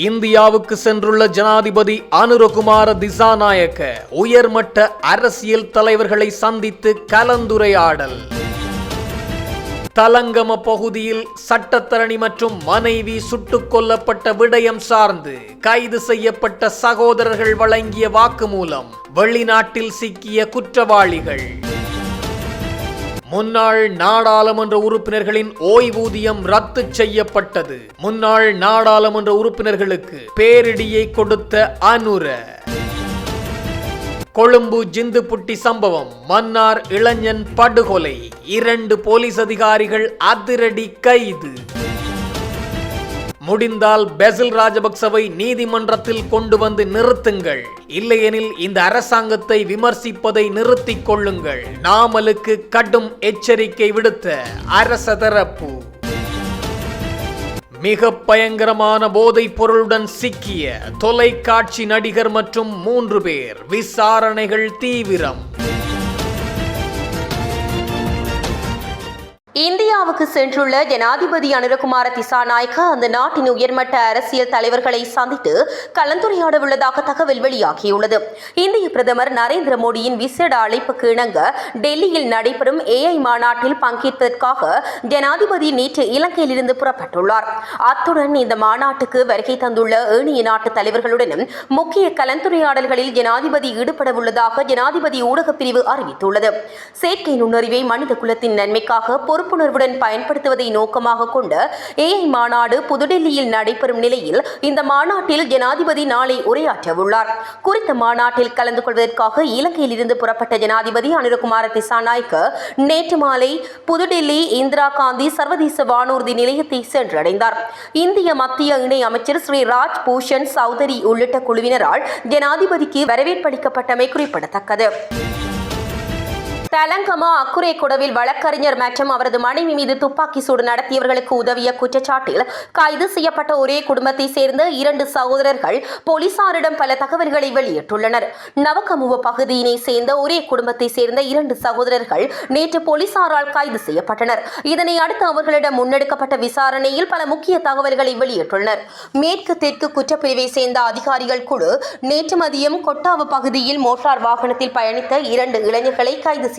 இந்தியாவுக்கு சென்றுள்ள ஜனாதிபதி அனுரகுமார திசாநாயக்க உயர்மட்ட அரசியல் தலைவர்களை சந்தித்து கலந்துரையாடல். தலங்கம பகுதியில் சட்டத்தரணி மற்றும் மனைவி சுட்டுக் கொல்லப்பட்ட விடயம் சார்ந்து கைது செய்யப்பட்ட சகோதரர்கள் வழங்கிய வாக்குமூலம். வெளிநாட்டில் சிக்கிய குற்றவாளிகள். முன்னாள் நாடாளுமன்ற உறுப்பினர்களின் ஓய்வூதியம் ரத்து செய்யப்பட்டது. முன்னாள் நாடாளுமன்ற உறுப்பினர்களுக்கு பேரிடியை கொடுத்த அனுர. கொழும்பு ஜிந்துப்புட்டி சம்பவம், மன்னார் இளைஞன் படுகொலை, 2 போலீஸ் அதிகாரிகள் அதிரடி கைது. முடிந்தால் பெசில் ராஜபக்சவை நீதிமன்றத்தில் கொண்டு வந்து நிறுத்துங்கள், இல்லையெனில் இந்த அரசாங்கத்தை விமர்சிப்பதை நிறுத்திக் கொள்ளுங்கள். நாமலுக்கு கடும் எச்சரிக்கை விடுத்த அரச தரப்பு. மிக பயங்கரமான போதைப் பொருளுடன் சிக்கிய தொலைக்காட்சி நடிகர் மற்றும் 3 பேர், விசாரணைகள் தீவிரம். இந்தியாவுக்கு சென்றுள்ள ஜனாதிபதி அனுரகுமார திசாநாயக்க அந்த நாட்டின் உயர்மட்ட அரசியல் தலைவர்களை சந்தித்து கலந்துரையாட உள்ளதாக தகவல் வெளியாகியுள்ளது. இந்திய பிரதமர் நரேந்திர மோடியின் விசேட அழைப்புக்கு இணங்க டெல்லியில் நடைபெறும் AI மாநாட்டில் பங்கேற்பதற்காக ஜனாதிபதி நேற்று இலங்கையிலிருந்து புறப்பட்டுள்ளார். அத்துடன் இந்த மாநாட்டுக்கு வருகை தந்துள்ள ஏனைய நாட்டு தலைவர்களுடனும் முக்கிய கலந்துரையாடல்களில் ஜனாதிபதி ஈடுபட உள்ளதாக ஜனாதிபதி ஊடகப் பிரிவு அறிவித்துள்ளது. செயற்கை நுண்ணறிவை மனித குலத்தின் நன்மைக்காக பொறுப்புணர்வுடன் பயன்படுத்துவதை நோக்கமாக கொண்ட AI மாநாடு புதுடெல்லியில் நடைபெறும் நிலையில் இந்த மாநாட்டில் ஜனாதிபதி நாளை உரையாற்ற உள்ளார். குறித்த மாநாட்டில் கலந்து கொள்வதற்காக இலங்கையில் இருந்து புறப்பட்ட ஜனாதிபதி அனுரகுமார திசாநாயக்க நேற்று மாலை புதுடெல்லி இந்திரா காந்தி சர்வதேச வானூர்தி நிலையத்தை சென்றடைந்தார். இந்திய மத்திய இணை அமைச்சர் ஸ்ரீ ராஜ் பூஷன் சௌதரி உள்ளிட்ட குழுவினரால் ஜனாதிபதிக்கு வரவேற்பளிக்கப்பட்டமை குறிப்பிடத்தக்கது. தலங்கம அக்குரே கொடவில் வழக்கறிஞர் மற்றும் அவரது மனைவி மீது துப்பாக்கி சூடு நடத்தியவர்களுக்கு உதவிய குற்றச்சாட்டில் கைது செய்யப்பட்ட ஒரே குடும்பத்தை சேர்ந்த 2 சகோதரர்கள் போலீசாரிடம் பல தகவல்களை வெளியிட்டுள்ளனர். நவகமுவ பகுதியினை சேர்ந்த ஒரே குடும்பத்தை சேர்ந்த 2 சகோதரர்கள் நேற்று போலீசாரால் கைது செய்யப்பட்டனர். இதனை அடுத்து அவர்களிடம் முன்னெடுக்கப்பட்ட விசாரணையில் பல முக்கிய தகவல்களை வெளியிட்டுள்ளனர். மேற்கு தெற்கு குற்றப்பிரிவை சேர்ந்த அதிகாரிகள் குழு நேற்று மதியம் கொட்டாவ பகுதியில் மோட்டார் வாகனத்தில் பயணித்த 2 இளைஞர்களை கைது செய்தனர்.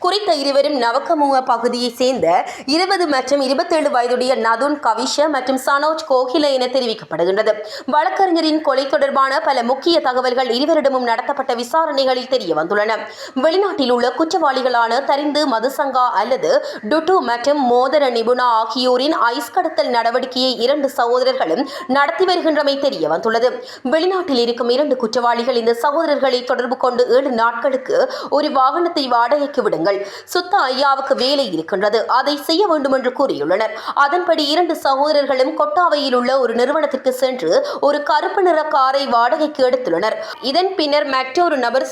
குறித்த இருவரும் நவகமுவ பகுதியை சேர்ந்த 20 மற்றும் 27 வயதுடைய நதுன் கவிஷ மற்றும் சனோஜ் கோகில என தெரிவிக்கப்படுகின்றது. வழக்கறிஞரின் கொலை தொடர்பான பல முக்கிய தகவல்கள் இருவரிடமும் நடத்தப்பட்ட விசாரணைகளில் தெரிய வந்துள்ளன. வெளிநாட்டில் உள்ள குற்றவாளிகளான தரிந்து மதுசங்கா அல்லது டுட்டு மற்றும் மோதர நிபுணா ஆகியோரின் ஐஸ் கடத்தல் நடவடிக்கையை 2 சகோதரர்களும் நடத்தி வருகின்றமை தெரிய வந்துள்ளது. வெளிநாட்டில் இருக்கும் 2 குற்றவாளிகள் இந்த சகோதரர்களை தொடர்பு கொண்டு 7 நாட்களுக்கு ஒரு வாகனத்தை வாடகைக்கு விடுங்கள், சுத்த ஐயாவுக்கு வேலை இருக்கின்றது, அதை செய்ய வேண்டும் என்று கூறியுள்ளனர். அதன்படி 2 சகோதரர்களும் கொட்டாவையில் உள்ள ஒரு நிறுவனத்திற்கு சென்று ஒரு கருப்பு நிற காரை வாடகைக்கு எடுத்துள்ளனர். இதன் பின்னர் மற்றொரு நபர்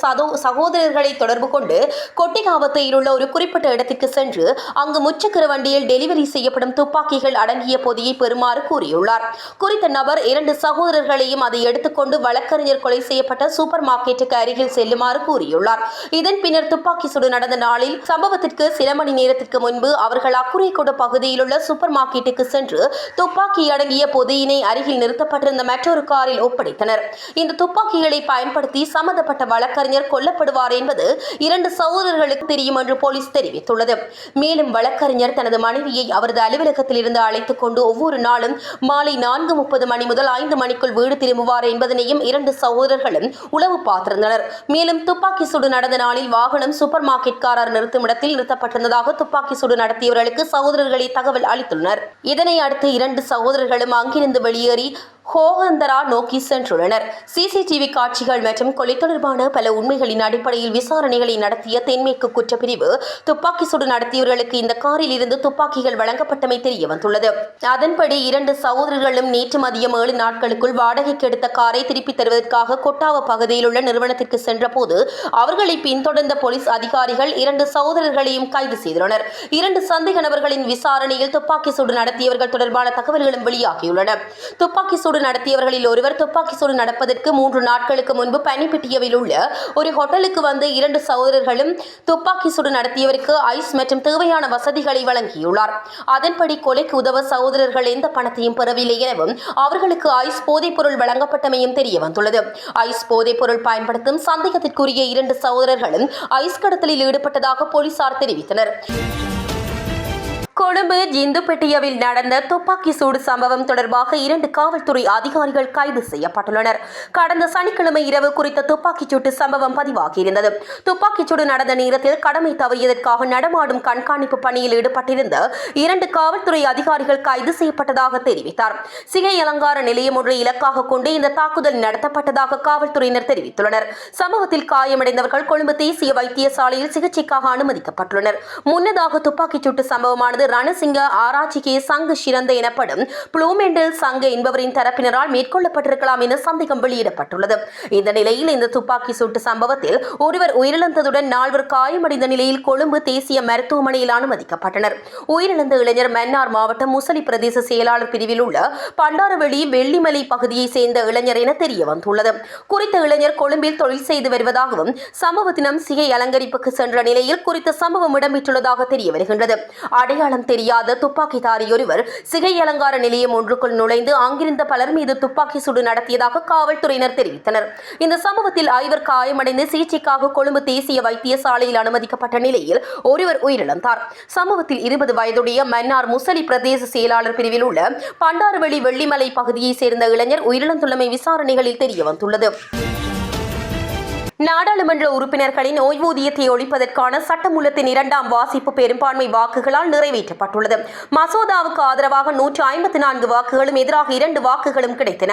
சகோதரர்களை தொடர்பு கொண்டு கொட்டிகாவத்தையில் உள்ள ஒரு குறிப்பிட்ட இடத்திற்கு சென்று அங்கு முச்சக்கர வண்டியில் டெலிவரி செய்யப்படும் துப்பாக்கிகள் அடங்கிய பொதியை பெறுமாறு கூறியுள்ளார். குறித்த நபர் 2 சகோதரர்களையும் அதை எடுத்துக்கொண்டு வழக்கறிஞர் கொலை செய்யப்பட்ட சூப்பர் மார்க்கெட்டுக்கு அருகில் செல்லுமாறு கூறியுள்ளார். இதன் பின்னர் துப்பாக்கி சூடு நடந்த நாளில் சம்பவத்திற்கு சில மணி நேரத்திற்கு முன்பு அவர்கள் அக்குரைக்கோடு பகுதியில் உள்ள சூப்பர் மார்க்கெட்டுக்கு சென்று துப்பாக்கி அடங்கிய பொதியினை அருகில் நிறுத்தப்பட்டிருந்த மற்றொரு காரில் ஒப்படைத்தனர். இந்த துப்பாக்கிகளை பயன்படுத்தி சம்பந்தப்பட்ட வழக்கறிஞர் கொல்லப்படுவார் என்பது 2 சகோதரர்களுக்கு தெரியும் என்று போலீஸ் தெரிவித்துள்ளது. மேலும் வழக்கறிஞர் தனது மனைவியை அவரது அலுவலகத்தில் இருந்து அழைத்துக் கொண்டு ஒவ்வொரு நாளும் மாலை 4:30 மணி முதல் 5 மணிக்குள் வீடு திரும்புவார் என்பதனையும் 2 சகோதரர்களும் உளவு பார்த்திருந்தனர். மேலும் துப்பாக்கி சூடு நடந்த நாளில் வாகனம் சூப்பர் மார்க்கெட்காரர் நிறுத்தும் இடத்தில் நிறுத்தப்பட்டிருந்ததாக துப்பாக்கி சூடு நடத்தியவர்களுக்கு சகோதரர்களை தகவல் அளித்துள்ளனர். இதனை அடுத்து 2 சகோதரர்களும் அங்கிருந்து வெளியேறி ஹோகந்தரா நோக்கி சென்றுள்ளனர். CCTV காட்சிகள் மற்றும் கொலை தொடர்பான பல உண்மைகளின் அடிப்படையில் விசாரணைகளை நடத்திய தென்மேற்கு குற்றப்பிரிவு துப்பாக்கி சூடு நடத்தியவர்களுக்கு இந்த காரில் இருந்து துப்பாக்கிகள் வழங்கப்பட்டமை தெரிய வந்துள்ளது. அதன்படி 2 சகோதரர்களும் நேற்று மதியம் 7 நாட்களுக்குள் வாடகைக்கு எடுத்த காரை திருப்பித் தருவதற்காக கொட்டாவ பகுதியில் உள்ள நிறுவனத்திற்கு சென்றபோது அவர்களை பின்தொடர்ந்த போலீஸ் அதிகாரிகள் 2 சகோதரர்களையும் கைது செய்துள்ளனர். 2 சந்தேக நபர்களின் விசாரணையில் துப்பாக்கி சூடு நடத்தியவர்கள் தொடர்பான தகவல்களும் வெளியாகியுள்ளன. துப்பாக்கி சூடு சூடு நடத்தியவர்களில் ஒருவர் துப்பாக்கி சூடு நடப்பதற்கு 3 நாட்களுக்கு முன்பு பனிப்பிட்டியவில் உள்ள ஒரு ஹோட்டலுக்கு வந்து 2 சகோதரர்களும் துப்பாக்கி சூடு நடத்தியவருக்கு ஐஸ் மற்றும் தேவையான வசதிகளை வழங்கியுள்ளார். அதன்படி கொலைக்கு உதவ சகோதரர்கள் எந்த பணத்தையும் பெறவில்லை எனவும் அவர்களுக்கு ஐஸ் போதைப்பொருள் வழங்கப்பட்டமையும் தெரிய வந்துள்ளது. ஐஸ் போதைப்பொருள் பயன்படுத்தும் சந்தேகத்திற்குரிய 2 சகோதரர்களும் ஐஸ் கடத்தலில் ஈடுபட்டதாக போலீசார் தெரிவித்தனர். கொழும்பு ஜிந்துப்பெட்டியவில் நடந்த துப்பாக்கி சூடு சம்பவம் தொடர்பாக 2 காவல்துறை அதிகாரிகள் கைது செய்யப்பட்டுள்ளனர். கடந்த சனிக்கிழமை இரவு குறித்த துப்பாக்கிச் சூட்டு சம்பவம் பதிவாகியிருந்தது. துப்பாக்கிச் சூடு நடந்த நேரத்தில் கடமை தவறியதற்காக நடமாடும் கண்காணிப்பு பணியில் ஈடுபட்டிருந்த 2 காவல்துறை அதிகாரிகள் கைது செய்யப்பட்டதாக தெரிவித்தார். சிகை அலங்கார நிலையம் ஒன்றை இலக்காக கொண்டு இந்த தாக்குதல் நடத்தப்பட்டதாக காவல்துறையினர் தெரிவித்துள்ளனர். சம்பவத்தில் காயமடைந்தவர்கள் கொழும்பு தேசிய வைத்தியசாலையில் சிகிச்சைக்காக அனுமதிக்கப்பட்டுள்ளனர். முன்னதாக துப்பாக்கிச் சூட்டு சம்பவமானது ரணசிங்க ஆராய்ச்சிக்கு சங்கு சிறந்த எனப்படும் புளூமெண்டல் சங்க என்பவரின் தரப்பினரால் மேற்கொள்ளப்பட்டிருக்கலாம் என சந்தேகம் வெளியிடப்பட்டுள்ளது. இந்த நிலையில் இந்த துப்பாக்கி சூட்டு சம்பவத்தில் ஒருவர் உயிரிழந்ததுடன் 4 காயமடைந்த நிலையில் கொழும்பு தேசிய மருத்துவமனையில் அனுமதிக்கப்பட்டனர். உயிரிழந்த இளைஞர் மன்னார் மாவட்டம் முசலி பிரதேச செயலாளர் பிரிவில் உள்ள பண்டாரவெளி வெள்ளிமலை பகுதியை சேர்ந்த இளைஞர் என தெரிய வந்துள்ளது. குறித்த இளைஞர் கொழும்பில் தொழில் செய்து வருவதாகவும் சம்பவ தினம் சிகை அலங்கரிப்புக்கு சென்ற நிலையில் குறித்த சம்பவம் இடம்பெற்றுள்ளதாக தெரிய வருகின்றது. அடையாளம் தெரியாத துப்பாக்கிதாரி ஒருவர் சிகை அலங்கார நிலையம் ஒன்றுக்குள் நுழைந்து அங்கிருந்த பலர் மீது துப்பாக்கி சூடு நடத்தியதாக காவல்துறையினர் தெரிவித்தனர். இந்த சம்பவத்தில் 5 காயமடைந்து சிகிச்சைக்காக கொழும்பு தேசிய வைத்தியசாலையில் அனுமதிக்கப்பட்ட நிலையில் ஒருவர் உயிரிழந்தார். சம்பவத்தில் 20 வயதுடைய மன்னார் முசலி பிரதேச செயலாளர் பிரிவில் உள்ள பண்டாரவெளி வெள்ளிமலை பகுதியை சேர்ந்த இளைஞர் உயிரிழந்துள்ளமை விசாரணைகளில் தெரிய வந்துள்ளது. நாடாளுமன்ற உறுப்பினர்களின் ஓய்வூதியத்தை ஒழிப்பதற்கான சட்டமூலத்தின் 2ஆம் வாசிப்பு பெரும்பான்மை வாக்குகளால் நிறைவேற்றப்பட்டுள்ளது. மசோதாவுக்கு ஆதரவாக 154 வாக்குகளும் எதிராக 2 வாக்குகளும் கிடைத்தன.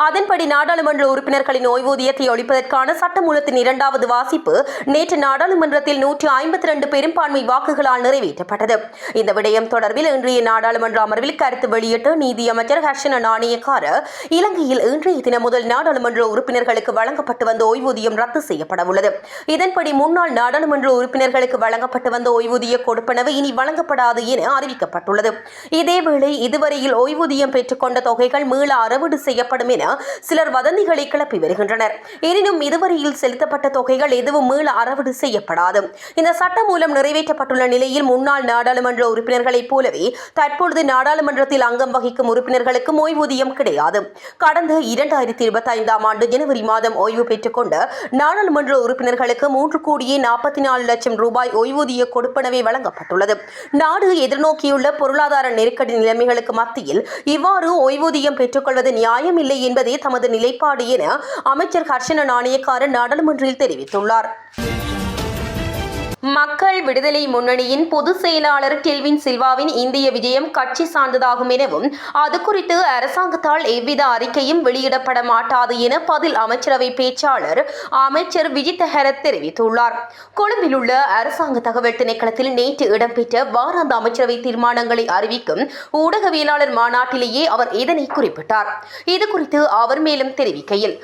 அதன்படி நாடாளுமன்ற உறுப்பினர்களின் ஓய்வூதியத்தை ஒழிப்பதற்கான சட்டமூலத்தின் 2வது வாசிப்பு நேற்று நாடாளுமன்றத்தில் 152 பெரும்பான்மை வாக்குகளால் நிறைவேற்றப்பட்டது. இந்த விடயம் தொடர்பில் இன்றைய நாடாளுமன்ற அமர்வில் கருத்து வெளியிட்ட நீதியமைச்சர் ஹர்ஷன நாணயக்கார, இலங்கையில் இன்றைய தினம் முதல் நாடாளுமன்ற உறுப்பினர்களுக்கு வழங்கப்பட்டு வந்த ஓய்வூதியம் ரத்து செய்யப்படவுள்ளது. இதன்படி முன்னாள் நாடாளுமன்ற உறுப்பினர்களுக்கு வழங்கப்பட்டு வந்த ஓய்வூதிய கொடுப்பனவு இனி வழங்கப்படாது என அறிவிக்கப்பட்டுள்ளது. இதேவேளை இதுவரையில் ஓய்வூதியம் பெற்றுக்கொண்ட தொகைகள் மீள அறவீடு செய்யப்படும் என சிலர் வதந்திகளை கிளப்பி வருகின்றனர். எனினும் இதுவரையில் செலுத்தப்பட்ட தொகைகள் எதுவும் மீள அறவீடு செய்யப்படாது. இந்த சட்டம் மூலம் நிறைவேற்றப்பட்டுள்ள நிலையில் முன்னாள் நாடாளுமன்ற உறுப்பினர்களைப் போலவே தற்பொழுது நாடாளுமன்றத்தில் அங்கம் வகிக்கும் உறுப்பினர்களுக்கும் ஓய்வூதியம் கிடையாது. கடந்த 2025ஆம் ஆண்டு ஜனவரி மாதம் ஓய்வு பெற்றுக்கொண்ட நாடாளுமன்ற உறுப்பினர்களுக்கு 3,44 லட்சம் ரூபாய் ஓய்வூதிய கொடுப்பனவே வழங்கப்பட்டுள்ளது. நாடு எதிர்நோக்கியுள்ள பொருளாதார நெருக்கடி நிலைமைகளுக்கு மத்தியில் இவ்வாறு ஓய்வூதியம் பெற்றுக்கொள்வது நியாயமில்லை என்பதே தமது நிலைப்பாடு என அமைச்சர் ஹர்ஷன நாணயக்கார நாடாளுமன்றில் தெரிவித்துள்ளார். மக்கள் விடுதலை முன்னணியின் பொதுச் செயலாளர் கெல்வின் சில்வாவின் இந்திய விஜயம் கட்சி சார்ந்ததாகும் எனவும் அது குறித்து அரசாங்கத்தால் எவ்வித அறிக்கையும் வெளியிடப்பட மாட்டாது என பதில் அமைச்சரவை பேச்சாளர் அமைச்சர் விஜித் ஹெரத் தெரிவித்துள்ளார். கொழும்பில் உள்ள அரசாங்க தகவல் திணைக்களத்தில் நேற்று இடம்பெற்ற வாராந்த அமைச்சரவை தீர்மானங்களை அறிவிக்கும் ஊடகவியலாளர் மாநாட்டிலேயே அவர் இதனை குறிப்பிட்டார். இதுகுறித்து அவர் மேலும் தெரிவிக்கையில்,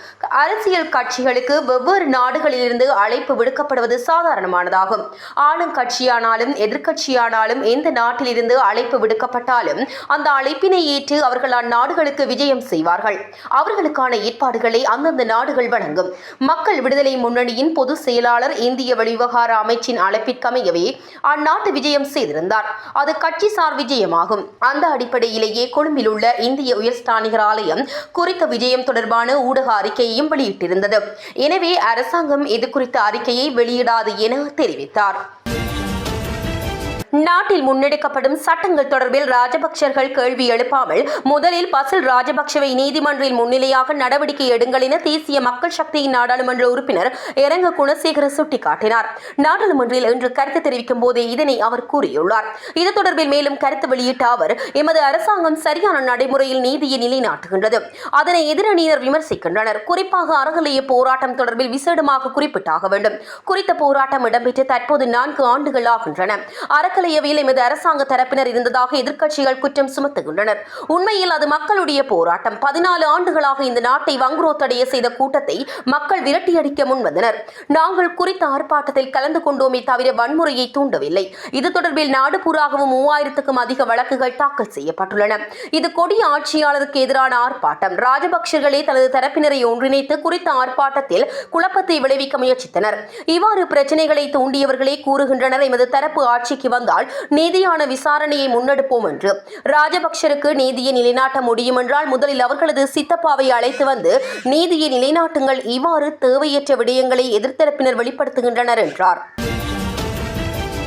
அரசியல் கட்சிகளுக்கு வெவ்வேறு நாடுகளிலிருந்து அழைப்பு விடுக்கப்படுவது சாதாரணமானதாகும். ஆளுங்கட்சியானாலும் எதிர்க்கட்சியானாலும் எந்த நாட்டிலிருந்து அழைப்பு விடுக்கப்பட்டாலும் அந்த அழைப்பினை ஏற்று அவர்கள் அந்நாடுகளுக்கு விஜயம் செய்வார்கள். அவர்களுக்கான ஏற்பாடுகளை அந்தந்த நாடுகள் வழங்கும். மக்கள் விடுதலை முன்னணியின் பொதுச் செயலாளர் இந்திய வெளிவிவகார அமைச்சின் அழைப்பிற்கமையவே அந்நாட்டு விஜயம் செய்திருந்தார். அது கட்சிசார் விஜயமாகும். அந்த அடிப்படையிலேயே கொழும்பில் உள்ள இந்திய உயர்ஸ்தானிகர் ஆலயம் குறித்த விஜயம் தொடர்பான ஊடக அறிக்கையையும் வெளியிட்டிருந்தது. எனவே அரசாங்கம் இது குறித்த அறிக்கையை வெளியிடாது என தெரிவித்தார். நாட்டில் முன்னெடுக்கப்படும் சட்டங்கள் தொடர்பில் ராஜபக்சர்கள் கேள்வி எழுப்பாமல் முதலில் பசில் ராஜபக்சவை நீதிமன்றில் முன்னிலையாக நடவடிக்கை எடுங்கள் என தேசிய மக்கள் சக்தியின் நாடாளுமன்ற உறுப்பினர் எரங்க குணசேகர சுட்டிக்காட்டினார். நாடாளுமன்றில் இன்று கருத்து தெரிவிக்கும் போதே இதனை அவர் கூறியுள்ளார். இது தொடர்பில் மேலும் கருத்து வெளியிட்ட அவர், எமது அரசாங்கம் சரியான நடைமுறையில் நீதியை நிலைநாட்டுகின்றது. அதனை எதிரணியினர் விமர்சிக்கின்றனர். குறிப்பாக அறகலைய போராட்டம் தொடர்பில் விசேடமாக குறிப்பிட்டாக வேண்டும். குறித்த போராட்டம் இடம்பெற்று தற்போது 4 ஆண்டுகள் ஆகின்றன. அறக்கலையவையில் எமது அரசாங்க தரப்பினர் இருந்ததாக எதிர்க்கட்சிகள் குற்றம் சுமத்துகின்றனர். உண்மையில் அது மக்களுடைய போராட்டம். 14 ஆண்டுகளாக இந்த நாட்டை வங்குரோத்தடைய செய்த கூட்டத்தை மக்கள் விரட்டியடிக்க முன்வந்தனர். நாங்கள் குறித்த ஆர்ப்பாட்டத்தில் கலந்து கொண்டோமே தவிர வன்முறையை தூண்டவில்லை. இது தொடர்பில் நாடு பூராகவும் 3000க்கும் அதிக வழக்குகள் தாக்கல் செய்யப்பட்டுள்ளன. இது கொடிய ஆட்சியாளருக்கு எதிரான ஆர்ப்பாட்டம். ராஜபக்சர்களே தனது தரப்பினரை ஒன்றிணைத்து குறித்த ஆர்ப்பாட்டத்தில் குழப்பத்தை விளைவிக்க முயற்சித்தனர். இவ்வாறு பிரச்சனைகளை தூண்டியவர்களே கூறுகின்றனர், எமது தரப்பு ஆட்சிக்கு வந்தால் நீதியான விசாரணையை முன்னெடுப்போம் என்று. ராஜபக்சருக்கு நீதியை நிலைநாட்ட முடியும் என்றால் முதலில் அவர்களது சித்தப்பாவை அழைத்து வந்து நீதியை நிலைநாட்டுங்கள். இவ்வாறு தேவையற்ற விடயங்களை எதிர்த்தரப்பினர் வெளிப்படுத்துகின்றனர் என்றார்.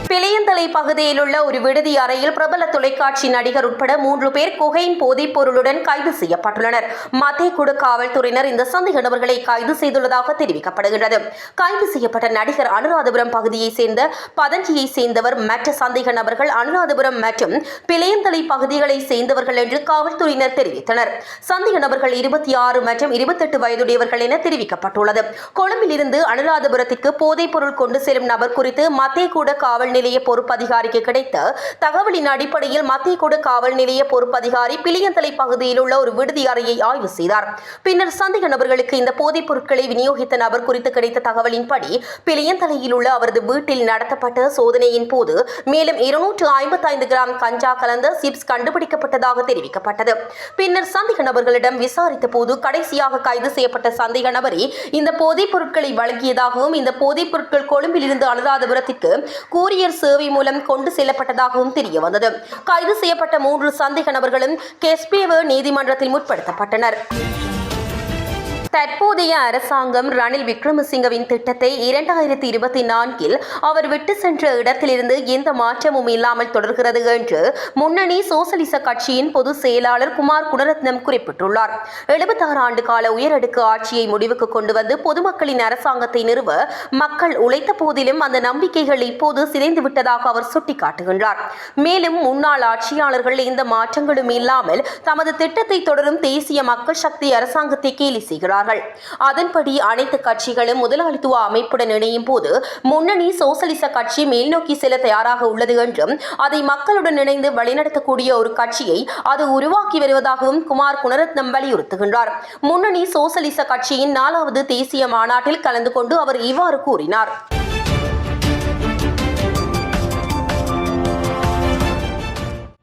பிளையந்தலை பகுதியில் உள்ள ஒரு விடுதி அறையில் பிரபல தொலைக்காட்சி நடிகர் உட்பட 3 பேர் கொகைன் போதைப் பொருளுடன் கைது செய்யப்பட்டுள்ளனர். மத்தேகுடு காவல்துறையினர் இந்த சந்தேக நபர்களை கைது செய்துள்ளதாக தெரிவிக்கப்படுகிறது. கைது செய்யப்பட்ட நடிகர் அனுராதபுரம் பகுதியைச் சேர்ந்த பதஞ்சியை சேர்ந்தவர். மற்ற சந்தேக நபர்கள் அனுராதபுரம் மற்றும் பிளையந்தலை பகுதிகளை சேர்ந்தவர்கள் என்று காவல்துறையினர் தெரிவித்தனர். சந்தேக நபர்கள் 26 மற்றும் 28 வயதுடையவர்கள் என தெரிவிக்கப்பட்டுள்ளது. கொழும்பில் இருந்து அனுராதபுரத்திற்கு போதைப் பொருள் கொண்டு செல்லும் நபர் குறித்து மத்தேகுடு காவல் நிலைய பொறுப்பதிகாரிக்கு கிடைத்த தகவலின் அடிப்படையில் மத்தியகுடு காவல் நிலைய பொறுப்பதிகாரி பிளையந்தலை பகுதியில் உள்ள ஒரு விடுதி அறையை ஆய்வு செய்தார். பின்னர் சந்தேக நபர்களுக்கு இந்த போதைப் பொருட்களை விநியோகித்த நபர் குறித்து கிடைத்த தகவலின்படி பிளையந்தலையில் உள்ள அவரது வீட்டில் நடத்தப்பட்ட சோதனையின் போது மேலும் 255 கிராம் கஞ்சா கலந்த சிப்ஸ் கண்டுபிடிக்கப்பட்டதாக தெரிவிக்கப்பட்டது. பின்னர் சந்தேக நபர்களிடம் விசாரித்த போது கடைசியாக கைது செய்யப்பட்ட சந்தேக நபரே இந்த போதைப் பொருட்களை வழங்கியதாகவும் இந்த போதைப் பொருட்கள் கொழும்பில் இருந்து அனுராதபுரத்திற்கு கூறிய சேவை மூலம் கொண்டு செல்லப்பட்டதாகவும் தெரியவந்தது. கைது செய்யப்பட்ட 3 சந்தேக நபர்களும் கெஸ்பேவ நீதிமன்றத்தில் முற்படுத்தப்பட்டனர். தற்போதைய அரசாங்கம் ரணில் விக்ரமசிங்கவின் திட்டத்தை 2024இல் அவர் விட்டு சென்ற இடத்திலிருந்து எந்த மாற்றமும் இல்லாமல் தொடர்கிறது என்று முன்னணி சோசலிச கட்சியின் பொதுச் செயலாளர் குமார் குணரத்னம் குறிப்பிட்டுள்ளார். 76 ஆண்டு கால உயரடுக்கு ஆட்சியை முடிவுக்கு கொண்டு வந்து பொதுமக்களின் அரசாங்கத்தை நிறுவ மக்கள் உழைத்த போதிலும் அந்த நம்பிக்கைகள் இப்போது சிதைந்து விட்டதாக அவர் சுட்டிக்காட்டுகின்றார். மேலும் முன்னாள் ஆட்சியாளர்கள் எந்த மாற்றங்களும் இல்லாமல் தமது திட்டத்தை தொடரும் தேசிய மக்கள் சக்தி அரசாங்கத்தை கேலி செய்கிறார். அதன்படி அனைத்து கட்சிகளும் முதலாளித்துவ அமைப்புடன் இணையும் போது முன்னணி சோசலிச கட்சி மேல் நோக்கி செல்ல தயாராக உள்ளது என்றும் அதை மக்களுடன் இணைந்து வழிநடத்தக்கூடிய ஒரு கட்சியை அது உருவாக்கி வருவதாகவும் குமார் குணரத்னம் வலியுறுத்துகின்றார். முன்னணி சோசலிச கட்சியின் 4வது தேசிய மாநாட்டில் கலந்து கொண்டு அவர் இவ்வாறு கூறினார்.